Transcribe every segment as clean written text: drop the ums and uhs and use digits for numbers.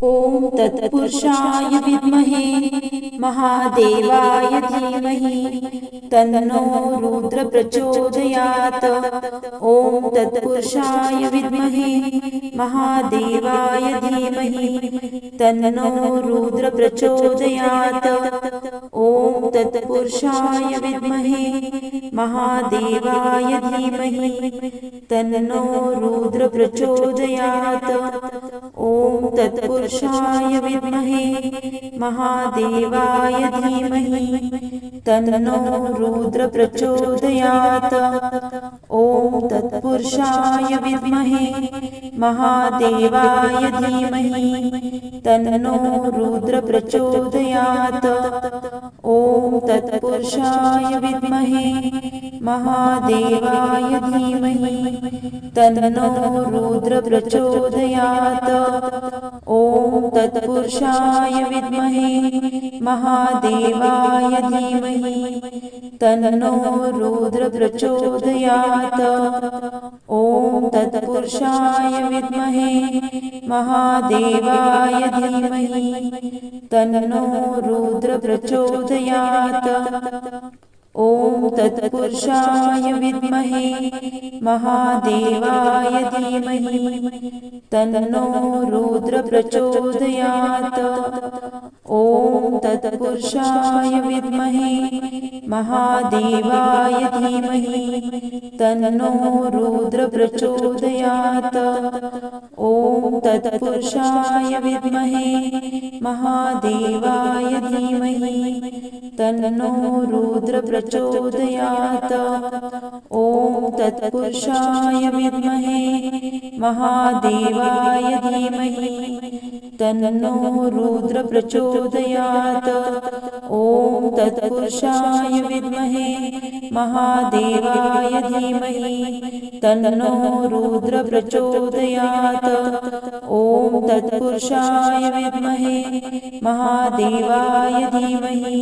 ॐ तत्पुरुषाय विद्महे महादेवाय धीमहि तन्नो रुद्र प्रचोदयात्। ॐ तत्पुरुषाय विद्महे महादेवाय धीमहि तन्नो रुद्र प्रचोदयात्। ॐ तत्पुरुषाय विद्महे महादेवाय धीमहि तन्नो रुद्र प्रचोदयात्। ॐ तत्पुरुषाय विद्महे महादेवाय धीमहि तन्नो रुद्र प्रचोदयात्। ॐ तत्पुरुषाय विद्महे महादेवाय धीमहि तन्नो रुद्र प्रचोदयात्। ॐ तत्पुरुषाय विद्महे महादेवाय धीमहि तन्नो रुद्र प्रचोदयात्। ॐ तत्पुरुषाय विद्महे महादेवाय धीमहि तन्नो रुद्र प्रचोदयात्। ॐ तत्पुरुषाय विद्महे महादेवाय धीमहि तन्नो रुद्र प्रचोदयात्। ॐ तत्पुरुषाय विद्महे महादेवाय धीमहि तन्नो रुद्र प्रचोदयात्। ॐ तत्पुरुषाय विद्महे महादेवाय धीमहि तन्नो रुद्र प्रचोदयात्। ॐ तत्पुरुषाय विद्महे महादेवाय धीमहि तन्नो रुद्र प्रचोदयात्। ॐ तत्पुरुषाय विद्महे महादेवाय धीमहि तन्नो रुद्र प्रचोदयात्। ॐ तत्पुरुषाय विद्महे महादेवाय धीमहि तन्नो रुद्र प्रचोदयात्। ॐ तत्पुरुषाय विद्महे महादेवाय धीमहि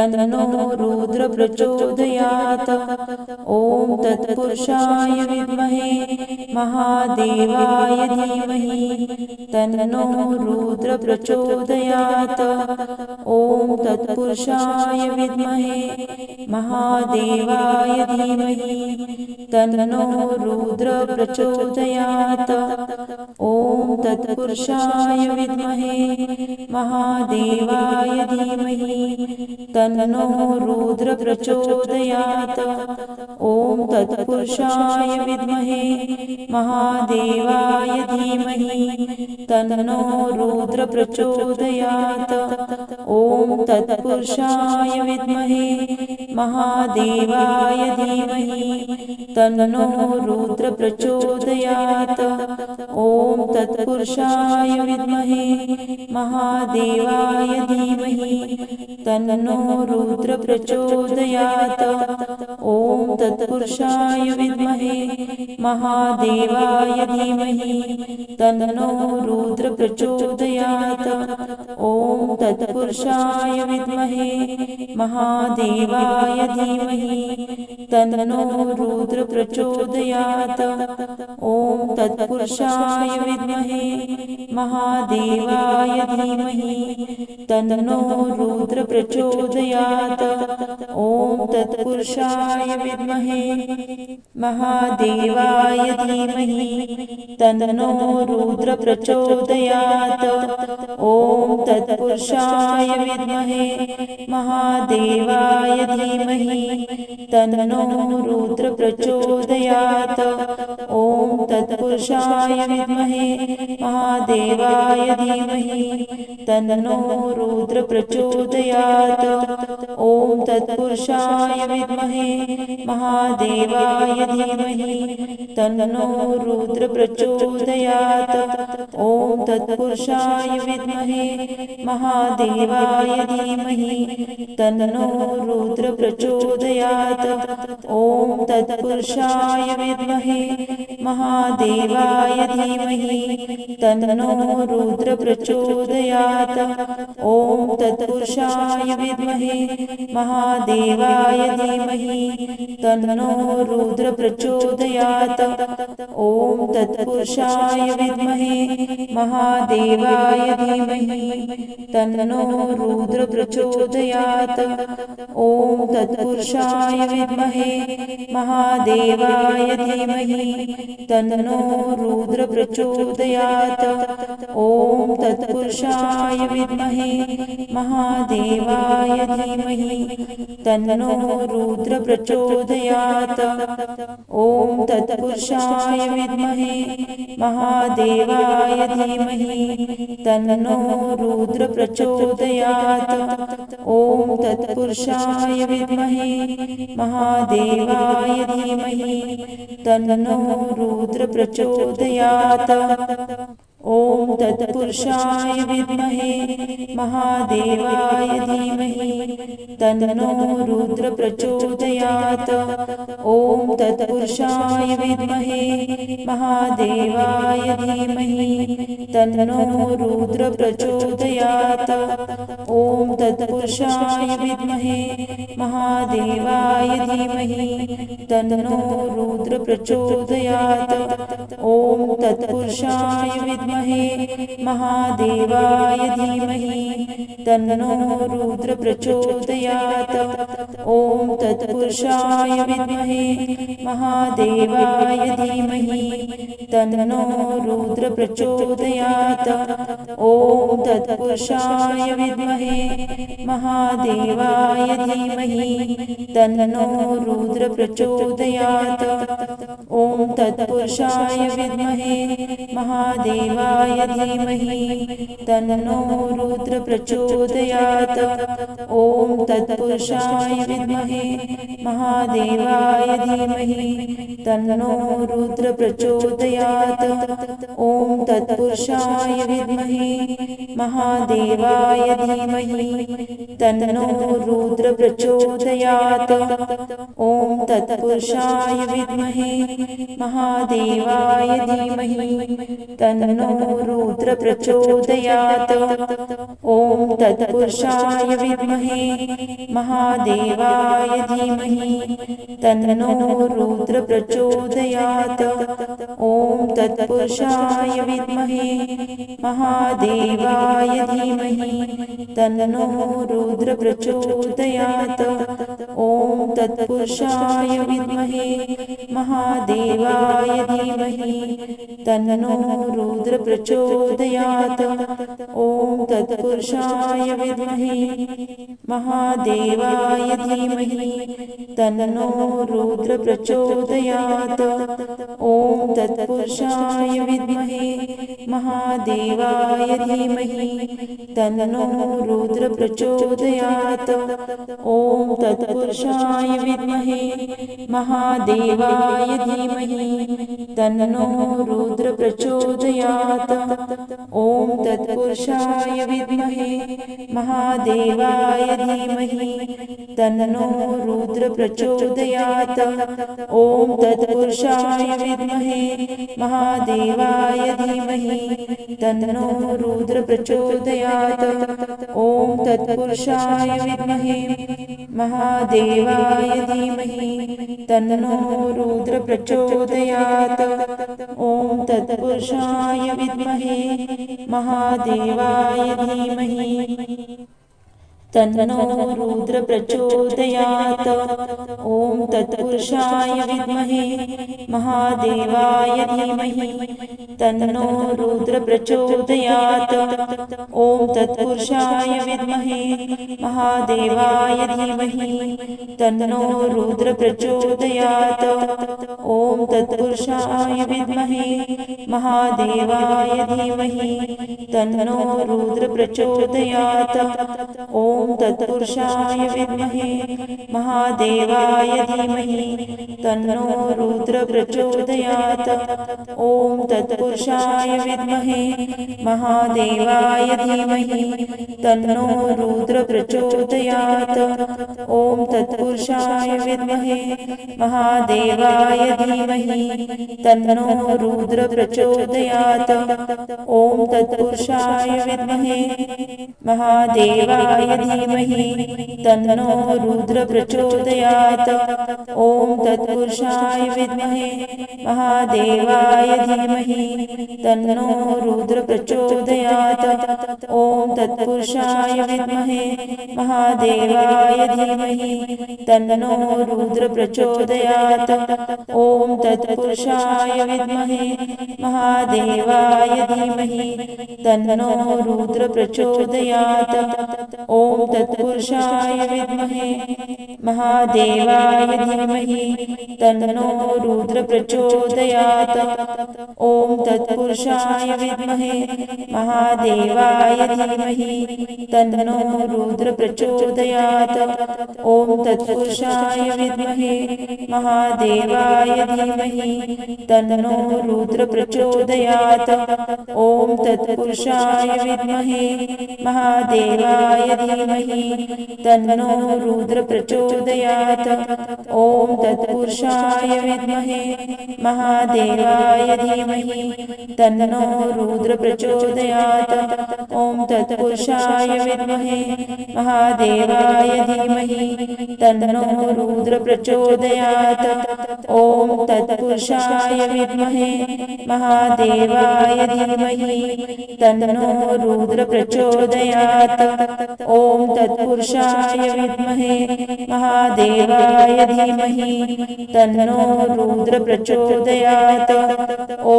तन्नो रुद्र प्रचोदयात्। ॐ तत्पुरुषाय विद्महे महादेवाय धीमहि तन्नो रुद्र प्रचोदयात्। ॐ तत्पुरुषाय विद्महे महादेवाय धीमहि तन्नो रुद्र प्रचोदयात्। ॐ तत्पुरुषाय विद्महे महादेवाय धीमहि तन्नो रुद्र प्रचोदयात्। ॐ तत्पुरुषाय विद्महे महादेवाय धीमहि तन्नो रुद्र प्रचोदयात्। ॐ तत्पुरुषाय विद्महे महादेवाय धीमहि तन्नो रुद्र प्रचोदयात्। ॐ तत्पुरुषाय विद्महे महादेवाय धीमहि तन्नो रुद्र प्रचोदयात्। ॐ तत्पुरुषाय विद्महे महादेवाय धीमहि तन्नो रुद्र प्रचोदयात्। ॐ तत्पुरुषाय विद्महे महादेवाय धीमहि तन्नो रुद्र प्रचोदयात्। ॐ तत्पुरुषाय विद्महे महादेवाय धीमहि तन्नो रुद्र प्रचोदयात्। ॐ तत्पुरुषाय विद्महे महादेवाय धीमहि तन्नो रुद्र प्रचोदयात्। ॐ तत्पुरुषाय विद्महे महादेवाय धीमहि तन्नो रुद्र प्रचोदयात्। ॐ तत्पुरुषाय विद्महे महादेवाय धीमहि तन्नो रुद्र प्रचोदयात्। ॐ तत्पुरुषाय विद्महे महादेवाय धीमहि तन्नो रुद्र प्रचोदयात्। ॐ तत्पुरुषाय विद्महे महादेवाय धीमहि तन्नो रुद्र प्रचोदयात्। ॐ तत्पुरुषाय विद्महे महादेवाय धीमहि तन्नो रुद्र प्रचोदयात्। ॐ तत्पुरुषाय विद्महे महादेवाय धीमहि तन्नो रुद्र प्रचोदयात्। ॐ तत्पुरुषाय विद्महे महादेवाय धीमहि तन्नो रुद्र प्रचोदयात्। ॐ तत्पुरुषाय विद्महे महादेवाय धीमहि तन्नो रुद्र प्रचोदयात्। ॐ तत्पुरुषाय विद्महे महादेवाय धीमहि तन्नो रुद्र प्रचोदयात्। ॐ तत्पुरुषाय विद्महे महादेवाय धीमहि तन्नो रुद्र प्रचोदयात्। ॐ तत्पुरुषाय विद्महे महादेवाय धीमहि तन्नो रुद्र प्रचोदयात्। ॐ तत्पुरुषाय विद्महे महादेवाय धीमहि तन्नो रुद्र प्रचोदयात्। ॐ तत्पुरुषाय विद्महे महादेवाय धीमहि तन्नो रुद्र प्रचोदयात्। ॐ तत्पुरुषाय विद्महे महादेवाय धीमहि तन्नो रुद्र प्रचोदयात्। ॐ तत्पुरुषाय विद्महे महादेवाय धीमहि तन्नो रुद्र प्रचोदयात्। ॐ तत्पुरुषाय विद्महे महादेवाय धीमहि तन्नो रुद्र प्रचोदयात्। ॐ तत्पुरुषाय विद्महे महादेवाय धीमहि तन्नो रुद्र प्रचोदयात्। ॐ तत्पुरुषाय विद्महे महादेवाय धीमहि तन्नो रुद्र प्रचोदयात्। ॐ तत्पुरुषाय विद्महे महादेवाय धीमहि तन्नो रुद्र प्रचोदयात्। ॐ तत्पुरुषाय विद्महे महादेवाय धीमहि तन्नो रुद्र प्रचोदयात्। ॐ तत्पुरुषाय विद्महे महादेवाय धीमहि तन्नो रुद्र प्रचोदयात्। ॐ तत्पुरुषाय विद्महे महादेवाय धीमहि तन्नो रुद्र प्रचोदयात्। ॐ तत्पुरुषाय विद्महे महादेवाय धीमहि तन्नो रुद्र प्रचोदयात्। ॐ तत्पुरुषाय विद्महे महादेवाय धीमहि तन्नो रुद्र प्रचोदयात्। ॐ तत्पुरुषाय विद्महे महादेवाय धीमहि तन्नो रुद्र प्रचोदयात्। ॐ तत्पुरुषाय विद्महे महादेवाय धीमहि तन्नो रुद्र प्रचोदयात्। ॐ तत्पुरुषाय विद्महे महादेवाय धीमहि तन्नो रुद्र प्रचोदयात्। ॐ तत्पुरुषाय विद्महे महादेवाय धीमहि तन्नो रुद्र प्रचोदयात्। ॐ तत्पुरुषाय विद्महे महादेवाय धीमहि तन्नो रुद्र प्रचोदयात्। ॐ तत्पुरुषाय विद्महे महादेवाय धीमहि तन्नो रुद्र प्रचोदयात्। ॐ तत्पुरुषाय विद्महे महादेवाय धीमहि तन्नो रुद्र प्रचोदयात्। ॐ तत्पुरुषाय विद्महे महादेवाय धीमहि तन्नो रुद्र प्रचोदयात्। ॐ तत्पुरुषाय विद्महे महादेवाय धीमहि तन्नो रुद्र प्रचोदयात्। ॐ तत्पुरुषाय विद्महे महादेवाय धीमहि तन्नो रुद्र प्रचोदयात्। ॐ ॐ तत्पुरुषाय विद्महे महादेवाय धीमहि तन्नो रुद्र प्रचोदयात्। ॐ तत्पुरुषाय विद्महे महादेवाय धीमहि तन्नो रुद्र प्रचोदयात्। ॐ तत्पुरुषाय विद्महे महादेवाय धीमहि तन्नो रुद्र प्रचोदयात्। ॐ तत्पुरुषाय विद्महे महादेवाय धीमहि तन्नो रुद्र प्रचोदयात्। ॐ तत्पुरुषाय विद्महे महादेवाय धीमहि तन्नो रुद्र प्रचोदयात्। ॐ तत्पुरुषाय विद्महे महादेवाय धीमहि तन्नो रुद्र प्रचोदयात्। ॐ तत्पुरुषाय विद्महे महादेवाय धीमहि तन्नो रुद्र प्रचोदयात्। ॐ तत्पुरुषाय विद्महे महादेवाय धीमहि तन्नो रुद्र प्रचोदयात्। ॐ तत्पुरुषाय विद्महे महादेवाय धीमहि तन्नो रुद्र प्रचोदयात्। ॐ तत्पुरुषाय विद्महे महादेवाय धीमहि तन्नो रुद्र प्रचोदयात्। ॐ तत्पुरुषाय विद्महे महादेवाय धीमहि तन्नो रुद्र प्रचोदयात्। ॐ तत्पुरुषाय विद्महे महादेवाय धीमहि तन्नो रुद्र प्रचोदयात्। ॐ तत्पुरुषाय विद्महे महादेवाय धीमहि तन्नो रुद्र प्रचोदयात्। ॐ तत्पुरुषाय विद्महे महादेवाय धीमहि तन्नो रुद्र प्रचोदयात्। ॐ तत्पुरुषाय विद्महे महादेवाय धीमहि तन्नो रुद्र प्रचोदयात्। ॐ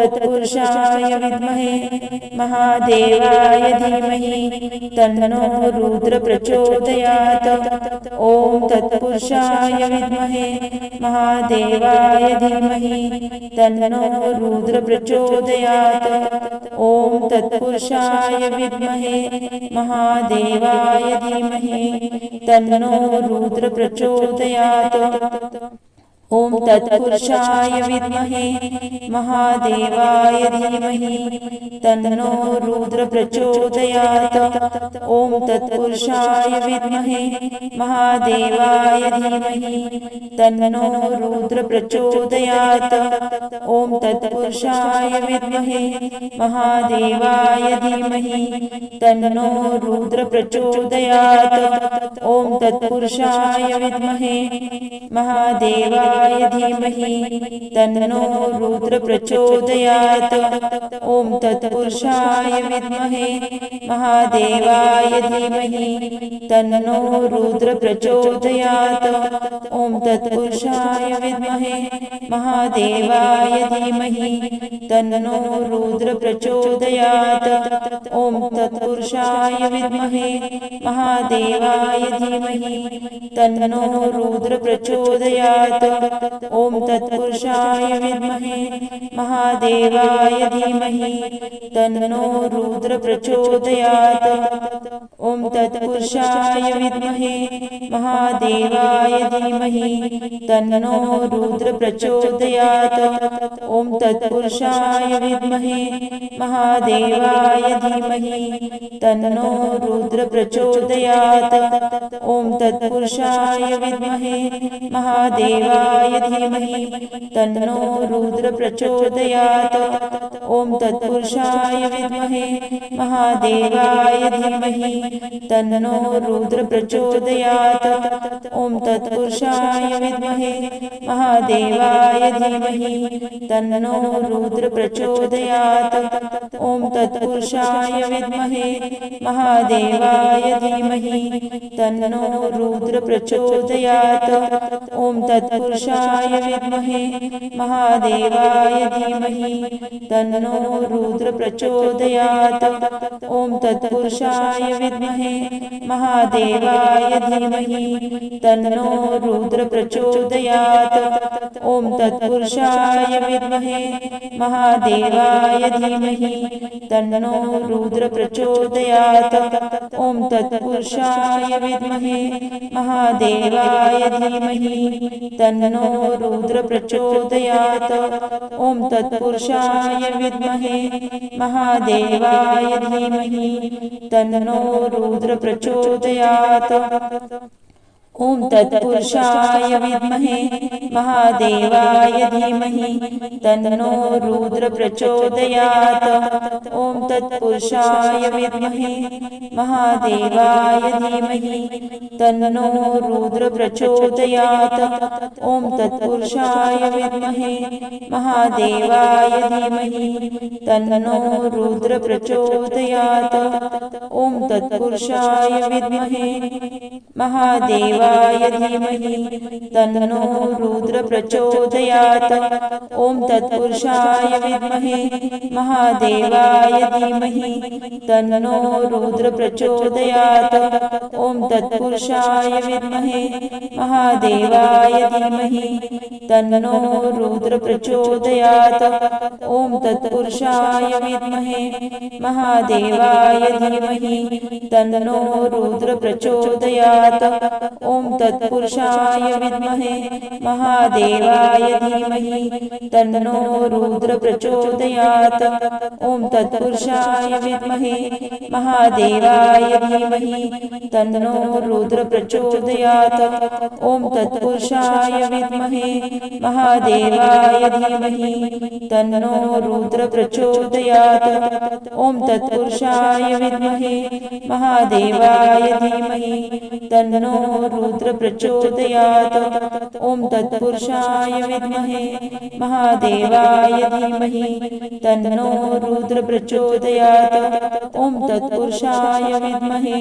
तत्पुरुषाय विद्महे महादेवाय धीमहि तन्नो रुद्र प्रचोदयात्। ॐ तत्पुरुषाय विद्महे महादेवाय धीमहि तन्नो रुद्र प्रचोदयात्। ॐ तत्पुरुषाय विद्महे महादेवाय धीमहि तन्नो रुद्र प्रचोदयात्। ॐ तत्पुरुषाय विद्महे महादेवाय धीमहि तन्नो रुद्र प्रचोदयात्। ॐ तत्पुरुषाय विद्महे महादेवाय धीमहि तन्नो रुद्र प्रचोदयात्। ॐ तत्पुरुषाय विद्महे महादेवाय धीमहि तन्नो रुद्र प्रचोदयात्। ॐ तत्पुरुषाय विद्महे महादेवाय धीमहि तन्नो रुद्र प्रचोदयात्। ॐ तत्पुरुषाय विद्महे महादेवाय धीमहि तन्नो रुद्र प्रचोदयात्। ॐ तत्पुरुषाय विद्महे महादेवाय धीमहि तन्नो रुद्र प्रचोदयात्। ॐ तत्पुरुषाय विद्महे महादेवाय धीमहि तन्नो रुद्र प्रचोदयात्। ॐ तत्पुरुषाय विद्महे महादेवाय धीमहि तन्नो रुद्र प्रचोदयात्। ॐ तत्पुरुषाय विद्महे महादेवाय धीमहि तन्नो रुद्र प्रचोदयात्। ॐ तत्पुरुषाय विद्महे महादेवाय धीमहि तन्नो रुद्र प्रचोदयात्। ॐ तत्पुरुषाय विद्महे महादेवाय धीमहि तन्नो रुद्र प्रचोदयात्। ॐ तत्पुरुषाय विद्महे महादेवाय धीमहि तन्नो रुद्र प्रचोदयात्। ॐ तत्पुरुषाय विद्महे महादेवाय धीमहि तन्नो रुद्र प्रचोदयात्। ॐ तत्पुरुषाय विद्महे महादेवाय धीमहि तन्नो रुद्र प्रचोदयात्। ॐ तत्पुरुषाय तत्पुरुषाय विद्महे महादेवाय धीमहि तन्नो रुद्र प्रचोदयात्। ॐ तत्पुरुषाय विद्महे महादेवाय धीमहि तन्नो रुद्र प्रचोदयात्। ॐ तत्पुरुषाय विद्महे महादेवाय धीमहि तन्नो रुद्र प्रचोदयात्। ॐ तत्पुरुषाय विद्महे महादेवाय धीमहि तन्नो रुद्र प्रचोदयात्। ॐ तत्पुरुषाय विद्महे महादेवाय धीमहि तन्नो रुद्र प्रचोदयात्। ॐ तत्पुरुषाय विद्महे महादेवाय धीमहि तन्नो रुद्र प्रचोदयात्। ॐ तत्पुरुषाय विद्महे महादेवाय धीमहि तन्नो रुद्र प्रचोदयात्। ॐ तत्पुरुषाय विद्महे महादेवाय धीमहि तन्नो रुद्र प्रचोदयात्। ॐ तत्पुरुषाय विद्महे महादेवाय धीमहि तन्नो रुद्र प्रचोदयात्। ॐ तत्पुरुषाय विद्महे महादेवाय धीमहि तन्नो रुद्र प्रचोदयात्। ॐ तत्पुरुषाय विद्महे महादेवाय धीमहि तन्नो रुद्र प्रचोदयात्। ॐ तत्पुरुषाय विद्महे महादेवाय धीमहि तन्नो रुद्र प्रचोदयात्। ॐ तत्पुरुषाय विद्महे महादेवाय धीमहि तन्नो रुद्र प्रचोदयात्। ॐ तत्पुरुषाय विद्महे महादेवाय धीमहि तन्नो रुद्र प्रचोदयात्। ॐ तत्पुरुषाय विद्महे महादेवाय धीमहि तन्नो रुद्र प्रचोदयात्। ॐ तत्पुरुषाय विद्महे महादेवाय धीमहि तन्नो रुद्र प्रचोदयात्। ॐ तत्पुरुषाय विद्महे महादेवाय धीमहि तन्नो रुद्र प्रचोदयात्। ॐ तत्पुरुषाय विद्महे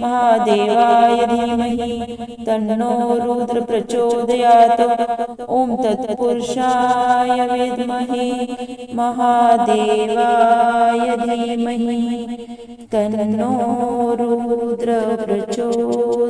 महादेवाय धीमहि तन्नो रुद्र प्रचोदयात्। ॐ तत्पुरुषाय विद्महे महादेवाय धीमहि तन्नो रुद्र प्रचोदयात्।